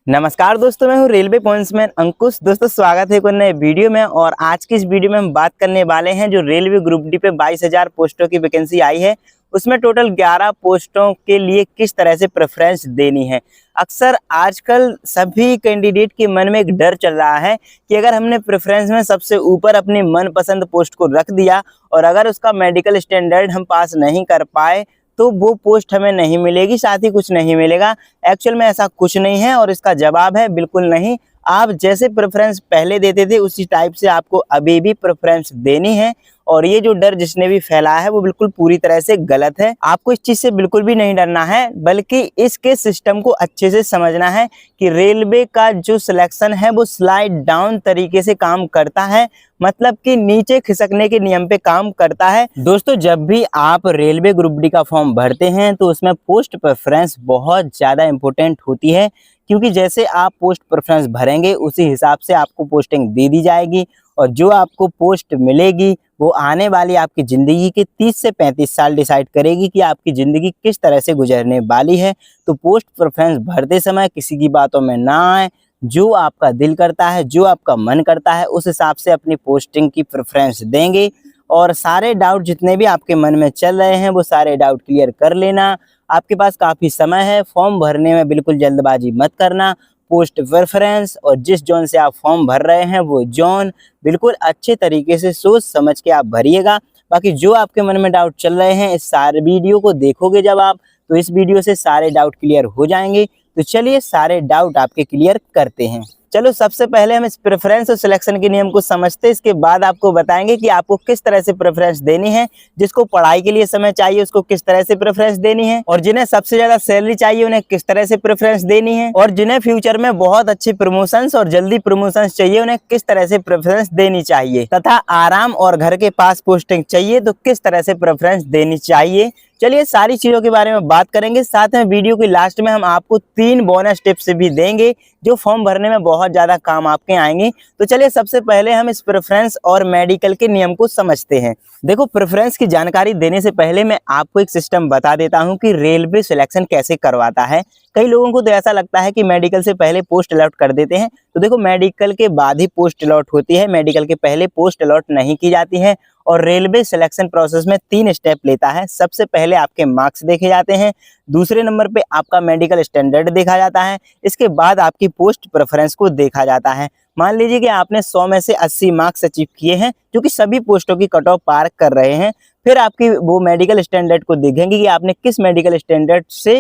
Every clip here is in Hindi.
नमस्कार दोस्तों, मैं हूं रेलवे पॉइंट्समैन अंकुश। दोस्तों स्वागत है एक और नए वीडियो में। और आज की इस वीडियो में हम बात करने वाले हैं जो रेलवे ग्रुप डी पे 22,000 पोस्टों की वैकेंसी आई है, उसमें टोटल 11 पोस्टों के लिए किस तरह से प्रेफरेंस देनी है। अक्सर आजकल सभी कैंडिडेट के मन में एक डर चल रहा है कि अगर हमने प्रेफरेंस में सबसे ऊपर अपनी मनपसंद पोस्ट को रख दिया और अगर उसका मेडिकल स्टैंडर्ड हम पास नहीं कर पाए तो वो पोस्ट हमें नहीं मिलेगी, साथ ही कुछ नहीं मिलेगा। एक्चुअल में ऐसा कुछ नहीं है और इसका जवाब है बिल्कुल नहीं। आप जैसे प्रेफरेंस पहले देते थे उसी टाइप से आपको अभी भी प्रेफरेंस देनी है। और ये जो डर जिसने भी फैलाया है वो बिल्कुल पूरी तरह से गलत है। आपको इस चीज से बिल्कुल भी नहीं डरना है, बल्कि इसके सिस्टम को अच्छे से समझना है कि रेलवे का जो सिलेक्शन है वो स्लाइड डाउन तरीके से काम करता है, मतलब कि नीचे खिसकने के नियम पे काम करता है। दोस्तों जब भी आप रेलवे ग्रुप डी का फॉर्म भरते हैं तो उसमें पोस्ट प्रेफरेंस बहुत ज़्यादा इंपॉर्टेंट होती है, क्योंकि जैसे आप पोस्ट प्रेफरेंस भरेंगे उसी हिसाब से आपको पोस्टिंग दे दी जाएगी और जो आपको पोस्ट मिलेगी वो आने वाली आपकी ज़िंदगी के 30 से 35 साल डिसाइड करेगी कि आपकी ज़िंदगी किस तरह से गुजरने वाली है। तो पोस्ट प्रेफरेंस भरते समय किसी की बातों में ना आए, जो आपका दिल करता है, जो आपका मन करता है उस हिसाब से अपनी पोस्टिंग की प्रेफरेंस देंगे। और सारे डाउट जितने भी आपके मन में चल रहे हैं वो सारे डाउट क्लियर कर लेना। आपके पास काफ़ी समय है, फॉर्म भरने में बिल्कुल जल्दबाजी मत करना। पोस्ट प्रेफरेंस और जिस जोन से आप फॉर्म भर रहे हैं वो जोन बिल्कुल अच्छे तरीके से सोच समझ के आप भरिएगा। बाकी जो आपके मन में डाउट चल रहे हैं इस सारे वीडियो को देखोगे जब आप, तो इस वीडियो से सारे डाउट क्लियर हो जाएंगे। तो चलिए सारे डाउट आपके क्लियर करते हैं। चलो सबसे पहले हम इस प्रेफरेंस और सिलेक्शन के नियम को समझते हैं, इसके बाद आपको बताएंगे कि आपको किस तरह से प्रेफरेंस देनी है। जिसको पढ़ाई के लिए समय चाहिए उसको किस तरह से प्रेफरेंस देनी है, और जिन्हें सबसे ज्यादा सैलरी चाहिए उन्हें किस तरह से प्रेफरेंस देनी है, और जिन्हें फ्यूचर में बहुत अच्छी प्रमोशंस और जल्दी प्रमोशंस चाहिए उन्हें किस तरह से प्रेफरेंस देनी चाहिए, तथा आराम और घर के पास पोस्टिंग चाहिए तो किस तरह से प्रेफरेंस देनी चाहिए। चलिए सारी चीजों के बारे में बात करेंगे। साथ में वीडियो के लास्ट में हम आपको 3 बोनस टिप्स भी देंगे जो फॉर्म भरने में बहुत ज्यादा काम आपके आएंगे। तो चलिए सबसे पहले हम इस प्रेफरेंस और मेडिकल के नियम को समझते हैं। देखो, प्रेफरेंस की जानकारी देने से पहले मैं आपको एक सिस्टम बता देता हूं कि रेलवे सिलेक्शन कैसे करवाता है। कई लोगों को तो ऐसा लगता है कि मेडिकल से पहले पोस्ट अलॉट कर देते हैं, तो देखो मेडिकल के बाद ही पोस्ट अलॉट होती है, मेडिकल के पहले पोस्ट अलॉट नहीं की जाती है। और रेलवे सिलेक्शन प्रोसेस में 3 स्टेप लेता है। सबसे पहले आपके मार्क्स देखे जाते हैं, दूसरे नंबर पे आपका मेडिकल स्टैंडर्ड देखा जाता है, इसके बाद आपकी पोस्ट प्रेफरेंस को देखा जाता है। मान लीजिए कि आपने 100 में से 80 मार्क्स अचीव किए हैं, जो कि सभी पोस्टों की कट ऑफ पार कर रहे हैं। फिर आपकी वो मेडिकल स्टैंडर्ड को देखेंगे कि आपने किस मेडिकल स्टैंडर्ड से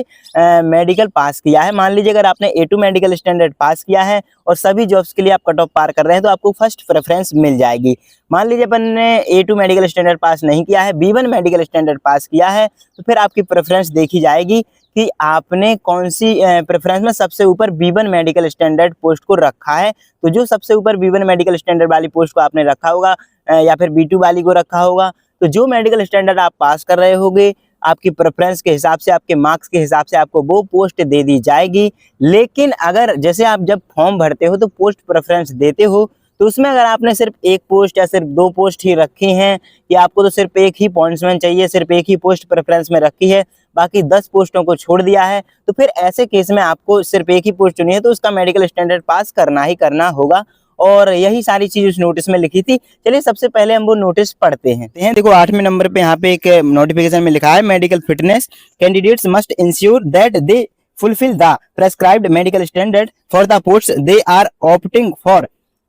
मेडिकल पास किया है। मान लीजिए अगर आपने A2 मेडिकल स्टैंडर्ड पास किया है और सभी जॉब्स के लिए आप कट ऑफ पार कर रहे हैं तो आपको फर्स्ट प्रेफरेंस मिल जाएगी। मान लीजिए अपन ने A2 मेडिकल स्टैंडर्ड पास नहीं किया है, B1 मेडिकल स्टैंडर्ड पास किया है, तो फिर आपकी प्रेफरेंस देखी जाएगी कि आपने कौन सी प्रेफरेंस में सबसे ऊपर B1 मेडिकल स्टैंडर्ड पोस्ट को रखा है। तो जो सबसे ऊपर B1 मेडिकल स्टैंडर्ड वाली पोस्ट को आपने रखा होगा या फिर B2 वाली को रखा होगा, तो जो मेडिकल स्टैंडर्ड आप पास कर रहे होगे आपकी प्रेफरेंस के हिसाब से, आपके मार्क्स के हिसाब से आपको वो पोस्ट दे दी जाएगी। लेकिन अगर जैसे आप जब फॉर्म भरते हो तो पोस्ट प्रेफरेंस देते हो, तो उसमें अगर आपने सिर्फ 1 पोस्ट या सिर्फ 2 पोस्ट ही रखी हैं, या आपको तो सिर्फ 1 ही पॉइंट्समैन चाहिए, सिर्फ 1 ही पोस्ट प्रेफरेंस में रखी है, बाकी 10 पोस्टों को छोड़ दिया है, तो फिर ऐसे केस में आपको सिर्फ 1 ही पोस्ट चुनी है तो उसका मेडिकल स्टैंडर्ड पास करना ही करना होगा। और यही सारी चीज उस नोटिस में लिखी थी। चलिए सबसे पहले हम वो नोटिस पढ़ते हैं। देखो 8वें नंबर पे यहाँ पे एक नोटिफिकेशन में लिखा है, medical fitness candidates must ensure that they fulfill the prescribed medical standard for the posts they are opting for.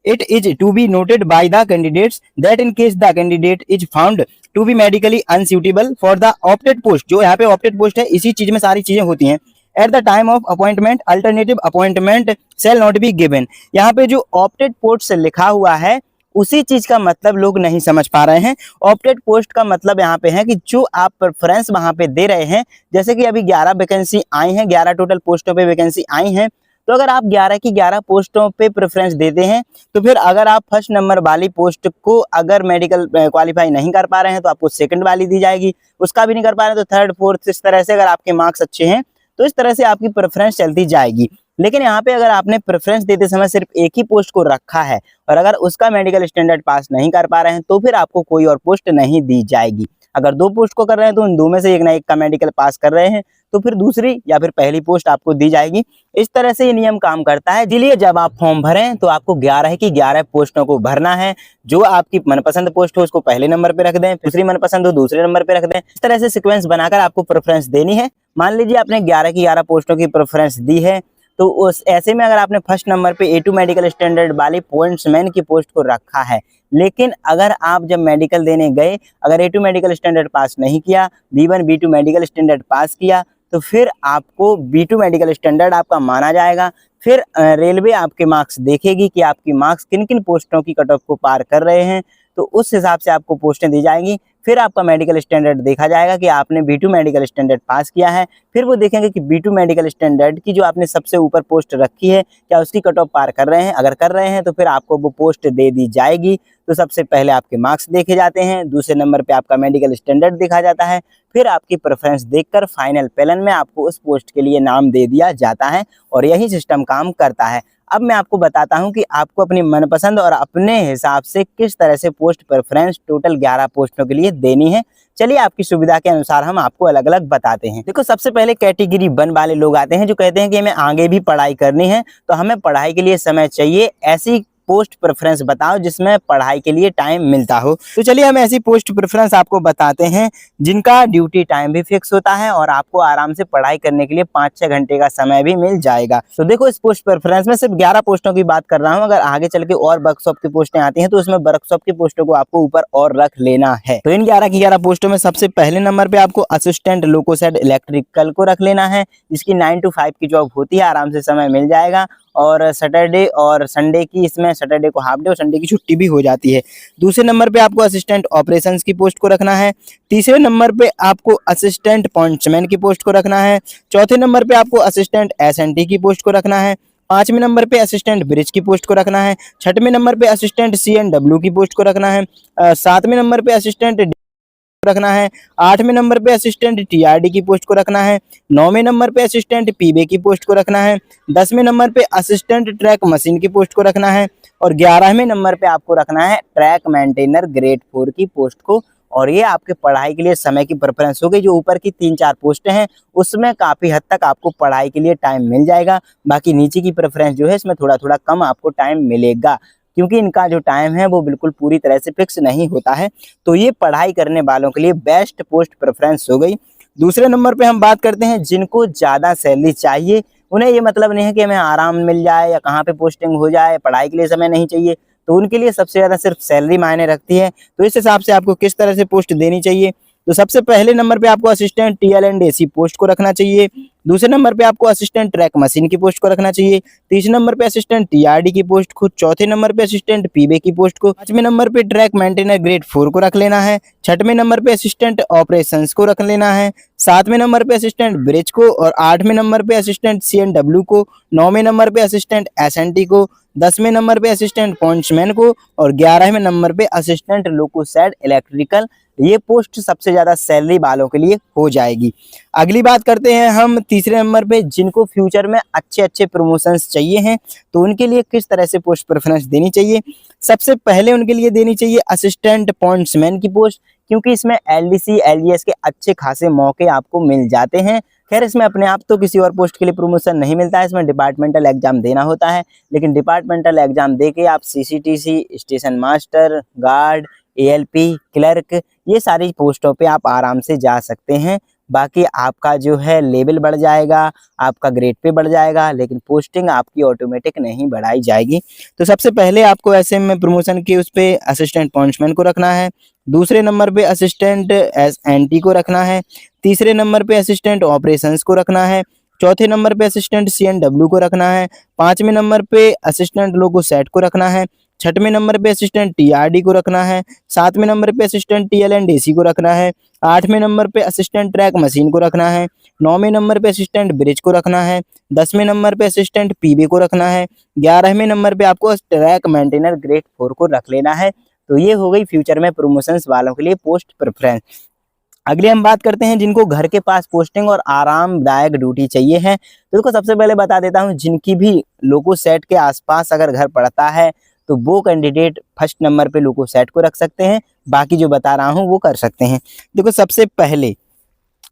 It is to be noted by the candidates that in case the candidate is found to be medically unsuitable for the opted post, जो यहाँ पे opted post है इसी चीज में सारी चीजें होती हैं, at the time of appointment alternative appointment shall not be given। यहाँ पे जो opted post से लिखा हुआ है उसी चीज का मतलब लोग नहीं समझ पा रहे हैं। ऑप्टेड पोस्ट का मतलब यहाँ पे है कि जो आप प्रेफरेंस वहां पे दे रहे हैं, जैसे कि अभी 11 वैकेंसी आई हैं, 11 टोटल पोस्टों पे वैकेंसी आई हैं, तो अगर आप 11 की 11 पोस्टों पे प्रेफरेंस देते हैं तो फिर अगर आप फर्स्ट नंबर वाली पोस्ट को अगर मेडिकल क्वालिफाई नहीं कर पा रहे हैं तो आपको सेकंड वाली दी जाएगी, उसका भी नहीं कर पा रहे हैं तो थर्ड फोर्थ, इस तरह से अगर आपके मार्क्स अच्छे हैं तो इस तरह से आपकी प्रेफरेंस चलती जाएगी। लेकिन यहाँ पे अगर आपने प्रेफरेंस देते समय सिर्फ 1 ही पोस्ट को रखा है और अगर उसका मेडिकल स्टैंडर्ड पास नहीं कर पा रहे हैं तो फिर आपको कोई और पोस्ट नहीं दी जाएगी। अगर 2 पोस्ट को कर रहे हैं तो उन 2 में से एक ना एक का मेडिकल पास कर रहे हैं तो फिर दूसरी या फिर पहली पोस्ट आपको दी जाएगी। इस तरह से ये नियम काम करता है। इसलिए जब आप फॉर्म भरें तो आपको 11 की 11 पोस्टों को भरना है। जो आपकी मनपसंद पोस्ट हो उसको पहले नंबर पे रख दें, दूसरी मनपसंद हो दूसरे नंबर पे रख दें। इस तरह से सीक्वेंस बनाकर आपको प्रेफरेंस देनी है। मान लीजिए आपने 11 की 11 पोस्टों की प्रेफरेंस दी है तो उस ऐसे में अगर आपने फर्स्ट नंबर पे A2 मेडिकल स्टैंडर्ड वाली पॉइंट्समैन की पोस्ट को रखा है, लेकिन अगर आप जब मेडिकल देने गए अगर A2 मेडिकल स्टैंडर्ड पास नहीं किया, B1 B2 मेडिकल स्टैंडर्ड पास किया तो फिर आपको B2 मेडिकल स्टैंडर्ड आपका माना जाएगा। फिर रेलवे आपके मार्क्स देखेगी कि आपकी मार्क्स किन किन पोस्टों की कट ऑफ को पार कर रहे हैं, तो उस हिसाब से आपको पोस्टें दी जाएंगी। फिर आपका मेडिकल स्टैंडर्ड देखा जाएगा कि आपने B2 मेडिकल स्टैंडर्ड पास किया है। फिर वो देखेंगे कि B2 मेडिकल स्टैंडर्ड की जो आपने सबसे ऊपर पोस्ट रखी है क्या उसकी कट ऑफ पार कर रहे हैं। अगर कर रहे हैं तो फिर आपको वो पोस्ट दे दी जाएगी। तो सबसे पहले आपके मार्क्स देखे जाते हैं, दूसरे नंबर पे आपका मेडिकल स्टैंडर्ड देखा जाता है, फिर आपकी प्रेफरेंस देखकर फाइनल पैनल में आपको उस पोस्ट के लिए नाम दे दिया जाता है और यही सिस्टम काम करता है। अब मैं आपको बताता हूं कि आपको अपनी मनपसंद और अपने हिसाब से किस तरह से पोस्ट प्रेफरेंस टोटल 11 पोस्टों के लिए देनी है। चलिए आपकी सुविधा के अनुसार हम आपको अलग अलग बताते हैं। देखो सबसे पहले कैटेगरी 1 वाले लोग आते हैं जो कहते हैं कि हमें आगे भी पढ़ाई करनी है तो हमें पढ़ाई के लिए समय चाहिए, ऐसी पोस्ट प्रेफरेंस बताओ जिसमें पढ़ाई के लिए टाइम मिलता हो। तो चलिए हम ऐसी पोस्ट प्रेफरेंस आपको बताते हैं जिनका ड्यूटी टाइम भी फिक्स होता है और आपको आराम से पढ़ाई करने के लिए 5-6 घंटे का समय भी मिल जाएगा। तो देखो इस पोस्ट प्रेफरेंस में सिर्फ 11 पोस्टों की बात कर रहा हूँ, अगर आगे चल के और वर्कशॉप की पोस्टें आती हैं तो उसमें वर्कशॉप की पोस्टों को आपको ऊपर और रख लेना है। तो इन 11 की 11 पोस्टों में सबसे पहले नंबर पे आपको असिस्टेंट लोकोसेड इलेक्ट्रिकल को रख लेना है, जिसकी 9 to 5 की जॉब होती है, आराम से समय मिल जाएगा और सैटरडे और संडे की, इसमें सैटरडे को हाफ डे और संडे की छुट्टी भी हो जाती है। दूसरे नंबर पे आपको असिस्टेंट ऑपरेशंस की पोस्ट को रखना है। तीसरे नंबर पे आपको असिस्टेंट पॉइंट्समैन की पोस्ट को रखना है। चौथे नंबर पे आपको असिस्टेंट एसएनटी की पोस्ट को रखना है। 5वें नंबर पे असिस्टेंट ब्रिज की पोस्ट को रखना है। 6वें नंबर पे असिस्टेंट CNW की पोस्ट को रखना है। 7वें नंबर पे असिस्टेंट रखना है। 8वें नंबर पे असिस्टेंट TRD की पोस्ट को रखना है। 9वें नंबर पे असिस्टेंट PB की पोस्ट को रखना है। 10वें नंबर पे असिस्टेंट ट्रैक मशीन की पोस्ट को रखना है और 11वें नंबर पे आपको रखना है ट्रैक मेंटेनर ग्रेड 4 की पोस्ट को। और ये आपके पढ़ाई के लिए समय की प्रेफरेंस हो गई। जो ऊपर की 3-4 पोस्टें हैं उसमें काफी हद तक आपको पढ़ाई के लिए टाइम मिल जाएगा, बाकी नीचे की प्रेफरेंस जो है इसमें थोड़ा थोड़ा कम आपको टाइम मिलेगा, क्योंकि इनका जो टाइम है वो बिल्कुल पूरी तरह से फिक्स नहीं होता है। तो ये पढ़ाई करने वालों के लिए बेस्ट पोस्ट प्रेफरेंस हो गई। दूसरे नंबर पे हम बात करते हैं जिनको ज़्यादा सैलरी चाहिए, उन्हें ये मतलब नहीं है कि हमें आराम मिल जाए या कहाँ पे पोस्टिंग हो जाए, पढ़ाई के लिए समय नहीं चाहिए, तो उनके लिए सबसे ज़्यादा सिर्फ सैलरी मायने रखती है। तो इस हिसाब से आपको किस तरह से पोस्ट देनी चाहिए, तो सबसे पहले नंबर पे आपको असिस्टेंट TL&AC पोस्ट को रखना चाहिए। दूसरे नंबर पे आपको असिस्टेंट ट्रैक मशीन की पोस्ट को रखना चाहिए। तीसरे नंबर पे असिस्टेंट TRD की पोस्ट को। चौथे नंबर पे असिस्टेंट PB की पोस्ट को। 5वें नंबर पे ट्रैक मेंटेनर ग्रेड 4 को रख लेना है। 6वें नंबर पे असिस्टेंट ऑपरेशंस को रख लेना है। 7वें नंबर पे असिस्टेंट ब्रिज को और 8वें नंबर पे असिस्टेंट CNW को। 9वें नंबर पे असिस्टेंट SNT को। 10वें नंबर पे असिस्टेंट पॉइंट्समैन को और 11वें नंबर पे असिस्टेंट लोकोसेड इलेक्ट्रिकल। ये पोस्ट सबसे ज्यादा सैलरी वालों के लिए हो जाएगी। अगली बात करते हैं हम तीसरे नंबर पे जिनको फ्यूचर में अच्छे अच्छे प्रमोशंस चाहिए हैं, तो उनके लिए किस तरह से पोस्ट प्रेफरेंस देनी चाहिए। सबसे पहले उनके लिए देनी चाहिए असिस्टेंट पॉइंट्समैन की पोस्ट, क्योंकि इसमें LDC LGS के अच्छे खासे मौके आपको मिल जाते हैं। खैर इसमें अपने आप तो किसी और पोस्ट के लिए प्रमोशन नहीं मिलता है, इसमें डिपार्टमेंटल एग्जाम देना होता है, लेकिन डिपार्टमेंटल एग्जाम देके आप CCTC, station master, guard, ALP, clerk, ये सारी पोस्टों पे आप आराम से जा सकते हैं। बाकी आपका जो है लेवल बढ़ जाएगा, आपका ग्रेड पे बढ़ जाएगा, लेकिन पोस्टिंग आपकी ऑटोमेटिक नहीं बढ़ाई जाएगी। तो सबसे पहले आपको ऐसे में प्रमोशन के उस पे असिस्टेंट पॉइंट्समैन को रखना है। दूसरे नंबर पे असिस्टेंट SNT को रखना है। तीसरे नंबर पे असिस्टेंट ऑपरेशंस को रखना है। चौथे नंबर पे असिस्टेंट CNW को रखना है। 5वें नंबर पे असिस्टेंट लोकोसेड को रखना है। 6वें नंबर पे असिस्टेंट TRD को रखना है। 7वें नंबर पे असिस्टेंट TL&AC को रखना है। 8वें नंबर पे असिस्टेंट ट्रैक मशीन को रखना है। 9वें नंबर पे असिस्टेंट ब्रिज को रखना है। 10वें नंबर पे असिस्टेंट PB को रखना है। 11वें नंबर पे आपको ट्रैक मेंटेनर ग्रेड 4 को रख लेना है। तो ये हो गई फ्यूचर में प्रमोशंस वालों के लिए पोस्ट प्रेफरेंस। अगली हम बात करते हैं जिनको घर के पास पोस्टिंग और आरामदायक ड्यूटी चाहिए है। तो इसको सबसे पहले बता देता हूं, जिनकी भी लोकोसेड के आसपास अगर घर पड़ता है तो वो कैंडिडेट फर्स्ट नंबर पे लोको सेट को रख सकते हैं। बाकी जो बता रहा हूँ वो कर सकते हैं। देखो, सबसे पहले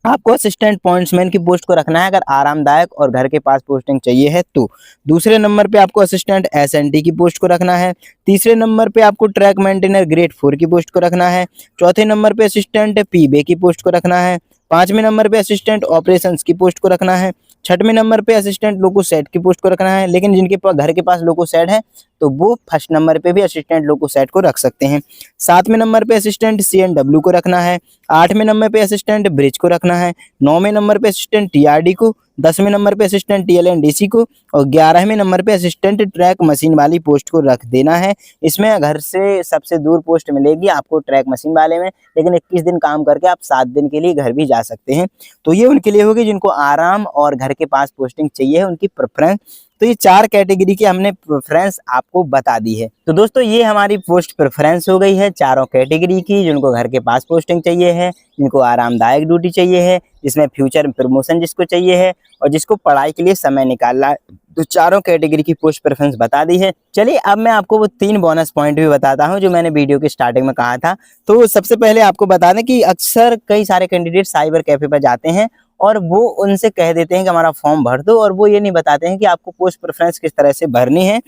आपको असिस्टेंट पॉइंट्समैन की पोस्ट को रखना है अगर आरामदायक और घर के पास पोस्टिंग चाहिए है तो। दूसरे नंबर पे आपको असिस्टेंट एसएनटी की पोस्ट को रखना है। तीसरे नंबर पे आपको ट्रैक मेंटेनर ग्रेड 4 की पोस्ट को रखना है। चौथे नंबर पे असिस्टेंट पीबे की पोस्ट को रखना है। पांचवें नंबर पे असिस्टेंट ऑपरेशंस की पोस्ट को रखना है। छठवें नंबर पे असिस्टेंट लोको सेट की पोस्ट को रखना है। लेकिन जिनके पास घर के पास लोको सेट है तो वो फर्स्ट नंबर पे भी असिस्टेंट लोको सेट को रख सकते हैं। सातवें नंबर पे असिस्टेंट सीएनडब्ल्यू को रखना है। आठवें नंबर पे असिस्टेंट ब्रिज को रखना है। नौवें नंबर पे असिस्टेंट टीआरडी को। 10वें नंबर पे असिस्टेंट टीएलएनडीसी को और 11वें नंबर पे असिस्टेंट ट्रैक मशीन वाली पोस्ट को रख देना है। इसमें घर से सबसे दूर पोस्ट मिलेगी आपको ट्रैक मशीन वाले में, लेकिन 21 दिन काम करके आप 7 दिन के लिए घर भी जा सकते हैं। तो ये उनके लिए होगी जिनको आराम और घर के पास पोस्टिंग चाहिए है, उनकी प्रेफरेंस। तो ये 4 कैटेगरी की हमने प्रेफरेंस आपको बता दी है। तो दोस्तों, ये हमारी पोस्ट प्रेफरेंस हो गई है चारों कैटेगरी की, जिनको घर के पास पोस्टिंग चाहिए है, जिनको आरामदायक ड्यूटी चाहिए है, जिसमें फ्यूचर प्रमोशन जिसको चाहिए है और जिसको पढ़ाई के लिए समय निकालना है। तो चारों कैटेगरी की पोस्ट प्रेफरेंस बता दी है। चलिए अब मैं आपको वो 3 बोनस पॉइंट भी बताता हूं जो मैंने वीडियो के स्टार्टिंग में कहा था। तो सबसे पहले आपको बता दें कि अक्सर कई सारे कैंडिडेट साइबर कैफे पर जाते हैं और वो उनसे कह देते हैं कि हमारा फॉर्म भर दो, और वो ये नहीं बताते हैं कि आपको पोस्ट प्रेफरेंस किस तरह से भरनी है।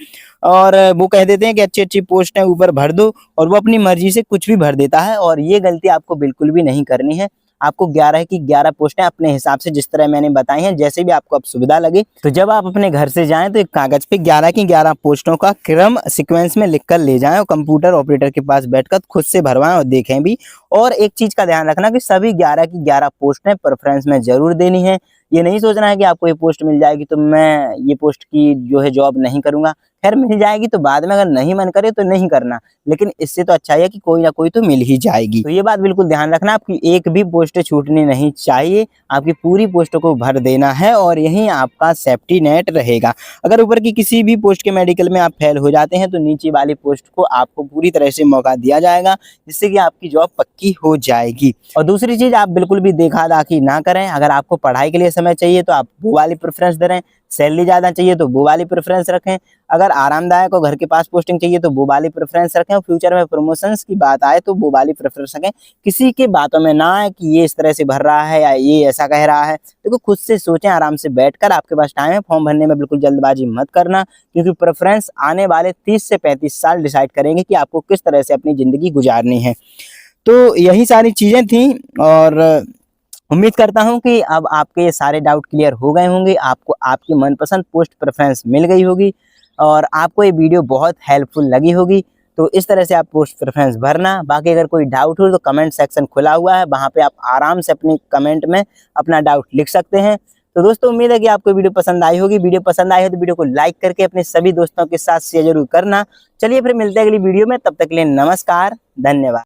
और वो कह देते हैं कि अच्छी अच्छी पोस्ट है ऊपर भर दो, और वो अपनी मर्जी से कुछ भी भर देता है। और ये गलती आपको बिल्कुल भी नहीं करनी है। आपको 11 की 11 पोस्टें अपने हिसाब से जिस तरह मैंने बताई हैं, जैसे भी आपको अब सुविधा लगे, तो जब आप अपने घर से जाएं तो एक कागज पे 11 की 11 पोस्टों का क्रम सीक्वेंस में लिखकर ले जाएं और कंप्यूटर ऑपरेटर के पास बैठकर खुद से भरवाएं और देखें भी। और एक चीज का ध्यान रखना कि सभी 11 की 11 पोस्टें प्रेफरेंस में जरूर देनी है। ये नहीं सोचना है कि आपको ये पोस्ट मिल जाएगी तो मैं ये पोस्ट की जो है जॉब नहीं करूंगा। खैर, मिल जाएगी तो बाद में, अगर नहीं मन करे तो नहीं करना, लेकिन इससे तो अच्छा है कि कोई ना कोई तो मिल ही जाएगी। तो ये बात बिल्कुल ध्यान रखना, आपकी एक भी पोस्ट छूटनी नहीं चाहिए। आपकी पूरी पोस्टों को भर देना है और यही आपका सेफ्टी नेट रहेगा। अगर ऊपर की किसी भी पोस्ट के मेडिकल में आप फेल हो जाते हैं तो नीचे वाली पोस्ट को आपको पूरी तरह से मौका दिया जाएगा, जिससे कि आपकी जॉब पक्की हो जाएगी। और दूसरी चीज, आप बिल्कुल भी देखा दाखी ना करें। अगर आपको पढ़ाई के लिए समय चाहिए तो आप वो वाली प्रेफरेंस दे रहे हैं, सैलरी ज्यादा चाहिए तो वो वाली प्रेफरेंस रखें, अगर आरामदायक और घर के पास पोस्टिंग चाहिए तो वो वाली प्रेफरेंस रखें, और फ्यूचर में प्रमोशंस की बात आए तो वो वाली प्रेफरेंस रखें। किसी के बातों में ना आए कि ये इस तरह से भर रहा है या ये ऐसा कह रहा है। देखो, खुद से सोचें, आराम से बैठकर, आपके पास टाइम है। फॉर्म भरने में बिल्कुल जल्दबाजी मत करना, क्योंकि प्रेफरेंस आने वाले 30 से 35 साल डिसाइड करेंगे कि आपको किस तरह से अपनी जिंदगी गुजारनी है। तो यही सारी चीजें थी, और उम्मीद करता हूं कि अब आपके ये सारे डाउट क्लियर हो गए होंगे, आपको आपकी मनपसंद पोस्ट प्रेफरेंस मिल गई होगी और आपको ये वीडियो बहुत हेल्पफुल लगी होगी। तो इस तरह से आप पोस्ट प्रेफरेंस भरना। बाकी अगर कोई डाउट हो तो कमेंट सेक्शन खुला हुआ है, वहां पे आप आराम से अपनी कमेंट में अपना डाउट लिख सकते हैं। तो दोस्तों, उम्मीद है कि आपको वीडियो पसंद आई होगी। वीडियो पसंद आई हो तो वीडियो को लाइक करके अपने सभी दोस्तों के साथ शेयर जरूर करना। चलिए फिर मिलते हैं अगली वीडियो में, तब तक के लिए नमस्कार, धन्यवाद।